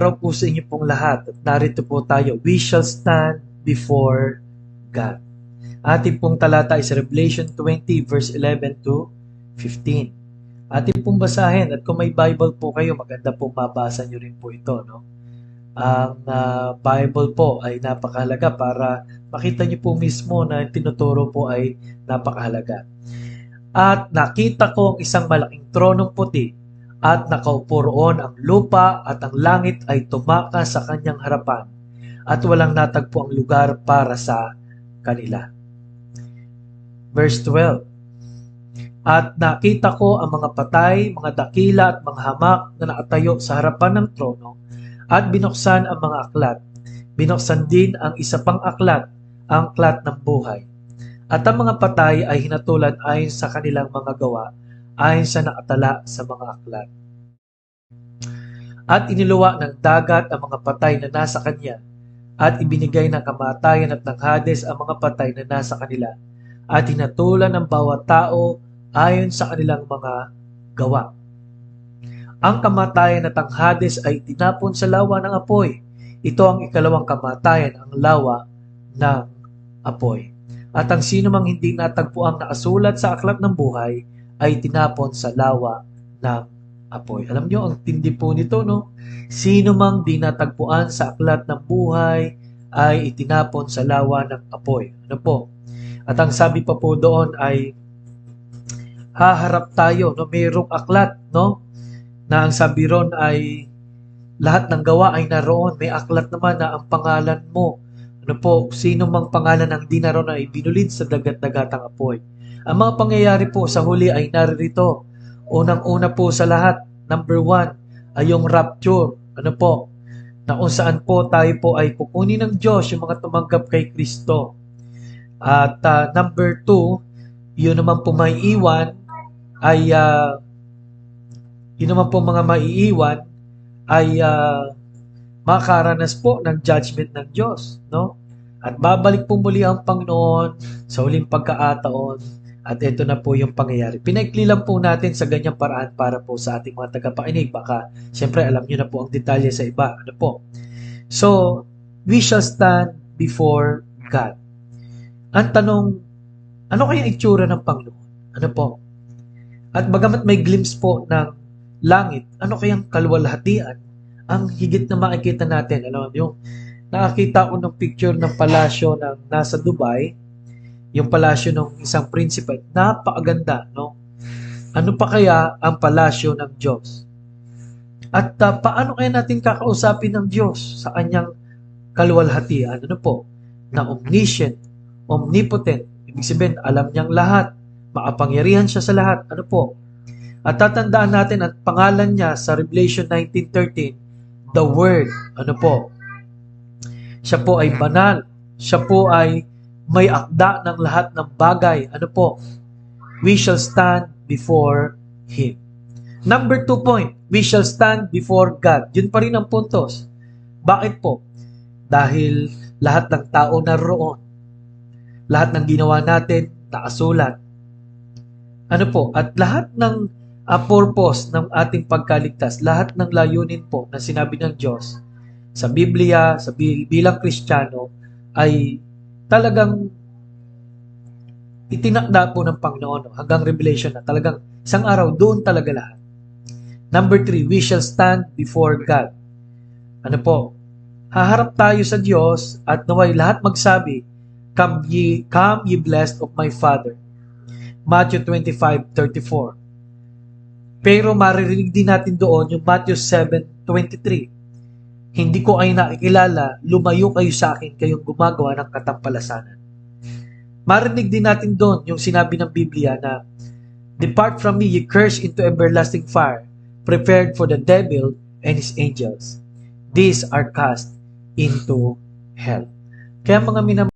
araw po sa inyo pong lahat at narito po tayo. We shall stand before God. Ating pong talata is Revelation 20 verse 11 to 15. Ating pong basahin at kung may Bible po kayo, maganda pong mabasa nyo rin po ito. No? Ang Bible po ay napakahalaga para makita nyo po mismo na tinuturo po ay napakahalaga. At nakita ko ang isang malaking tronong puti at nakaupo roon ang lupa at ang langit ay tumakas sa kanyang harapan at walang natagpo ang lugar para sa kanila. Verse 12. At nakita ko ang mga patay, mga dakila at mga hamak na nakatayo sa harapan ng trono at binuksan ang mga aklat. Binuksan din ang isa pang aklat, ang aklat ng buhay. At ang mga patay ay hinatulan ayon sa kanilang mga gawa, ayon sa nakatala sa mga aklat. At iniluwa ng dagat ang mga patay na nasa kanya, at ibinigay ng kamatayan at ng Hades ang mga patay na nasa kanila, at hinatulan ng bawat tao ayon sa kanilang mga gawa. Ang kamatayan at ang Hades ay tinapon sa lawa ng apoy. Ito ang ikalawang kamatayan, ang lawa ng apoy. At ang sino mang hindi natagpo ang nakasulat sa aklat ng buhay ay tinapon sa lawa ng apoy. Alam nyo, ang tindi po nito, no? Sino mang di natagpuan sa aklat ng buhay ay itinapon sa lawa ng apoy. Ano po? At ang sabi pa po doon ay haharap tayo, no? Mayroong aklat, no? Na ang sabi ron ay lahat ng gawa ay naroon. May aklat naman na ang pangalan mo. Ano po, sino mang pangalan ang di naroon ay binulid sa dagat-dagatang apoy. Ang mga pangyayari po sa huli ay naririto. Unang-una po sa lahat, number 1, ay yung rapture. Ano po? Na kung saan po tayo po ay kukunin ng Diyos yung mga tumanggap kay Kristo. At number 2, yun naman po maiiwan ay yun naman po mga maiiwan ay makaranas po ng judgment ng Diyos, no? At babalik po muli ang Panginoon sa huling pagkakataon at ito na po yung pangyayari. Pinaikli lang po natin sa ganyang paraan para po sa ating mga tagapakinig. Baka, siyempre, alam nyo na po ang detalye sa iba. Ano po? So, we shall stand before God. Ang tanong, ano kaya itsura ng Panginoon? Ano po? At bagamat may glimpse po ng langit, ano kayang kaluwalhatian ang higit na makikita natin? Alam mo, yung nakakita ko ng picture ng palasyo ng nasa Dubai, yung palasyo ng isang prinsipe, napakaganda, no? Ano pa kaya ang palasyo ng Diyos? At paano kaya natin kakausapin ng Diyos sa kanyang kaluwalhatian? Ano po? Na omniscient, omnipotent, ibig sabihin, alam niyang lahat, makapangyarihan siya sa lahat. Ano po? At tatandaan natin ang pangalan niya sa Revelation 19:13, the Word. Ano po? Siya po ay banal. Siya po ay may akda ng lahat ng bagay. Ano po? We shall stand before Him. Number 2 point, we shall stand before God. Yun pa rin ang puntos. Bakit po? Dahil lahat ng tao naroon. Lahat ng ginawa natin, nakasulat. Ano po? At lahat ng purpose ng ating pagkaligtas, lahat ng layunin po na sinabi ng Diyos sa Biblia, bilang Kristiyano, ay talagang itinakda po ng Panginoon hanggang Revelation na talagang isang araw doon talaga lahat. Number 3, we shall stand before God. Ano po? Haharap tayo sa Diyos at naway lahat magsabi, come ye blessed of my Father. Matthew 25:34. Pero maririnig din natin doon yung Matthew 7:23. Hindi ko kayo nakikilala, lumayo kayo sa akin, kayong gumagawa ng katampalasanan. Marinig din natin doon yung sinabi ng Biblia na, depart from me, ye cursed, into everlasting fire, prepared for the devil and his angels. These are cast into hell. Kaya mga